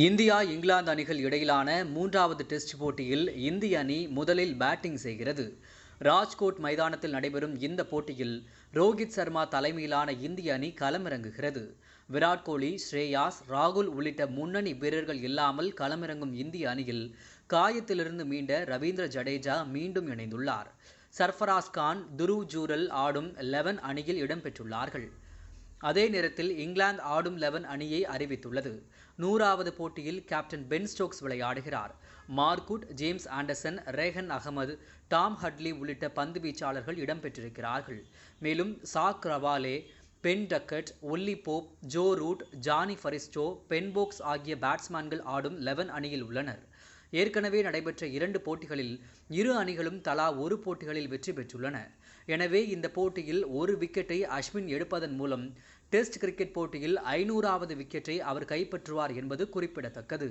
India England அணிகள் இடையிலான மூன்றாவது டெஸ்ட் போட்டியில் இந்திய அணி முதலில் பேட்டிங் செய்கிறது. ராஜ்கோட் மைதானத்தில் நடைபெறும் இந்த போட்டியில் ரோஹித் சர்மா தலைமையிலான இந்திய அணி களமிறங்குகிறது. விராட் கோலி, ஸ்ரேயாஸ், ராகுல் உள்ளிட்ட முன்னணி வீரர்கள் இல்லாமல் களமிறங்கும் இந்திய அணியில் காயத்திலிருந்து மீண்ட ரவீந்திர ஜடேஜா மீண்டும் இணைந்துள்ளார். சர்ஃபராஸ் கான், துருவ் ஜூரல் ஆடும் 11 அணியில் இடம்பெற்றுள்ளார்கள். அதே நேரத்தில் இங்கிலாந்து ஆடும் 11 அணியை அறிவித்துள்ளது. 100வது போட்டியில் கேப்டன் பென் ஸ்டோக்ஸ் விளையாடுகிறார். Mark Wood, James Anderson, Rehan Ahmed, Tom Hartley உள்ளிட்ட பந்து வீச்சாளர்கள் இடம்பெற்றிருக்கிறார்கள். மேலும் Zak Crawley, Ben Duckett, Ollie Pope, Joe Root, Jonny Bairstow, Ben Foakes ஆகிய பேட்ஸ்மேன்கள் ஆடும் 11 அணியில் உள்ளனர். ஏற்கனவே நடைபெற்ற 2 போட்டிகளில் இரு அணிகளும் தலா ஒரு போட்டிகளில் வெற்றி பெற்றுள்ளன. எனவே இந்த போட்டியில் ஒரு விக்கெட்டை அஸ்வின் எடுப்பதன் மூலம் டெஸ்ட் கிரிக்கெட் போட்டியில் 500வது விக்கெட்டை அவர் கைப்பற்றுவார் என்பது குறிப்பிடத்தக்கது.